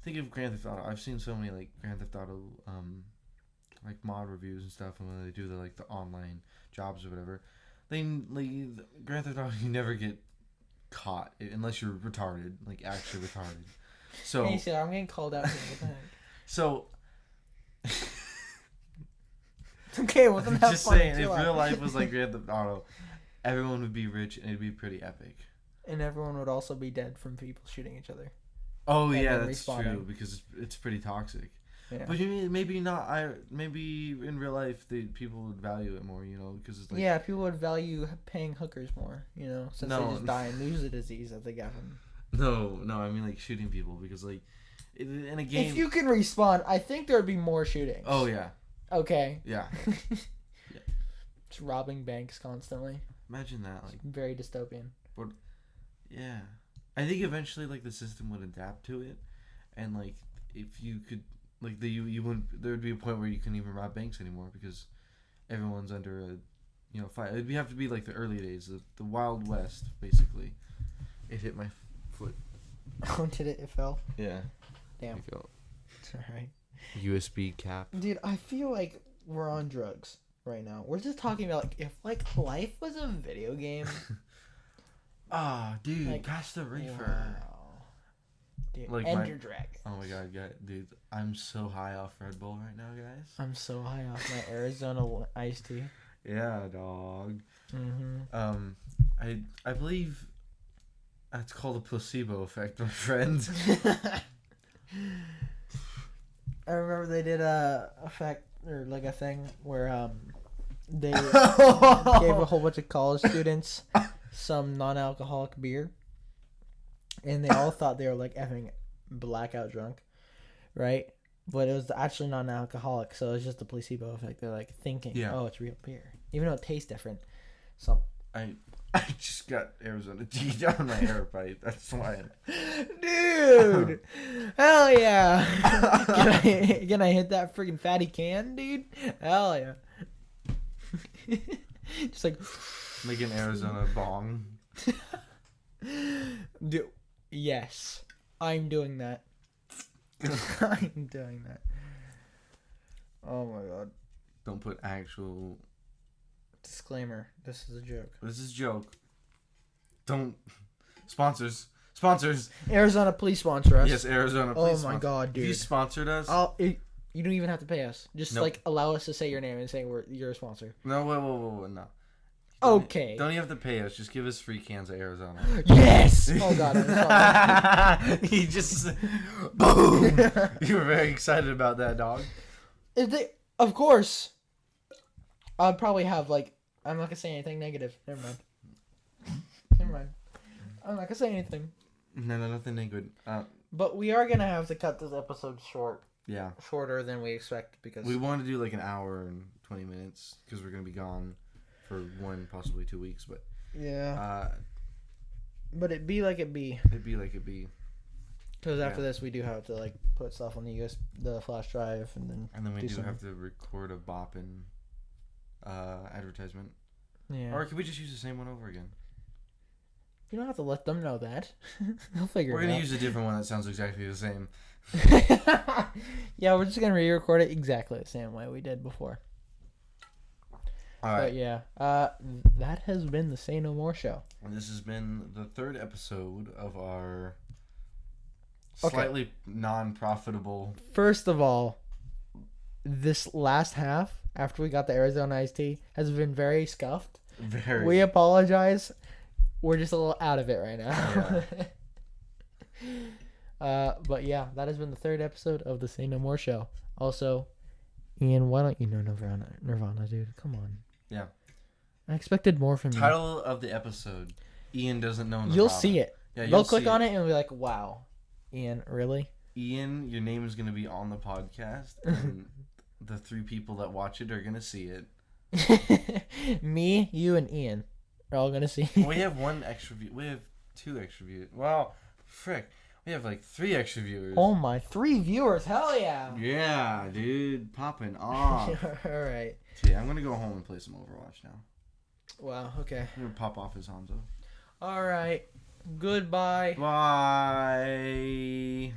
think of Grand Theft Auto. I've seen so many like Grand Theft Auto, like mod reviews and stuff, and when they do the online jobs or whatever, Grand Theft Auto, you never get caught unless you're retarded, like actually retarded. So
Hey, sir, I'm getting called out here. What the heck?
so.
It's okay, we'll have
Just
fun.
saying, if
Chill out.
real life was like Grand Theft Auto, everyone would be rich and it'd be pretty epic.
And everyone would also be dead from people shooting each other.
Oh
And
yeah,
then
that's
respawning.
true because it's pretty toxic.
Yeah.
But you mean maybe not? Maybe in real life people would value it more, because it's like
Yeah, people would value paying hookers more, since
No.
they just die and lose the disease that they got from.
no, I mean like shooting people because like in a game.
If you can respawn, I think there would be more shootings.
Oh yeah,
Okay.
yeah.
Just robbing banks constantly.
Imagine that, like
Very dystopian.
yeah. I think eventually like the system would adapt to it, and like if you could like you wouldn't, there would be a point where you couldn't even rob banks anymore because everyone's under a fight. It'd have to be like the early days, the Wild West basically. It hit my foot.
Oh, did it? It fell.
Yeah.
Damn. It's alright.
USB cap.
Dude, I feel like we're on drugs right now. We're just talking about like if like life was a video game.
Ah, dude,
Like,
pass the reefer.
Wow. Dude,
Like
Ender Dragon.
Oh my god, dude, I'm so high off Red Bull right now, guys.
I'm so high off my Arizona iced tea.
Yeah, dog.
Mm-hmm.
I believe that's called a placebo effect, my friend.
I remember they did a effect or like a thing where they gave a whole bunch of college students some non-alcoholic beer, and they all thought they were like effing blackout drunk, right? But it was actually non-alcoholic, so it was just a placebo effect. They're like thinking, oh, it's real beer, even though it tastes different. So
I just got Arizona tea down my air pipe. That's why.
dude, hell yeah! Can I hit that freaking fatty can, dude? Hell yeah! Just like
Make an Arizona bong.
dude, yes, I'm doing that. I'm doing that. Oh my god!
Don't put actual.
Disclaimer: this is a joke.
This is a joke. Don't. Sponsors.
Arizona, please sponsor us.
Yes, Arizona.
Oh
Please
my
sponsor.
god,
If
dude!
you sponsored us.
You don't even have to pay us. Just
Nope.
like allow us to say your name and say you're a sponsor.
No, whoa, no.
Okay.
Don't even have to pay us. Just give us free cans of Arizona.
Yes! Oh god, I'm sorry.
He just boom. You were very excited about that, dog.
Of course. I'd probably have I'm not gonna say anything negative. Never mind. I'm not gonna say anything.
No, nothing good.
But we are gonna have to cut this episode
Yeah.
shorter than we expect because
We want to do like an hour and 20 minutes because we're gonna be gone for 1, possibly 2 weeks. But
yeah. But it be like it be.
it'd be like it be.
Because after this, we do have to put stuff on the flash drive, and then
we
do
do
some-
have to record a boppin' advertisement.
yeah.
Or could we just use the same one over again?
You don't have to let them know that. They'll figure
We're
it
gonna
out.
use a different one that sounds exactly the same.
Yeah, we're just gonna re-record it exactly the same way we did before.
All right.
But yeah, that has been the Say No More show.
And this has been the 3rd episode of our
Okay.
slightly non-profitable.
First of all, this last half after we got the Arizona iced tea has been very scuffed.
Very.
We apologize. We're just a little out of it right now. But yeah, that has been the 3rd episode of the Say No More show. Also, Ian, why don't you know Nirvana, dude? Come on.
Yeah.
I expected more from you.
Title of the episode: Ian doesn't know Nirvana.
You'll see it.
Yeah,
they'll click on it and be like, "Wow, Ian, really?"
Ian, your name is gonna be on the podcast, and the 3 people that watch it are gonna see it.
Me, you, and Ian are all gonna see.
We have 1 extra view. We have 2 extra viewers. Wow, frick. We have like 3 extra viewers.
Oh my, 3 viewers! Hell yeah!
Yeah, dude, popping off.
All right.
Okay, I'm gonna go home and play some Overwatch now.
Wow. Okay.
I'm gonna pop off his Hanzo.
All right. Goodbye.
Bye.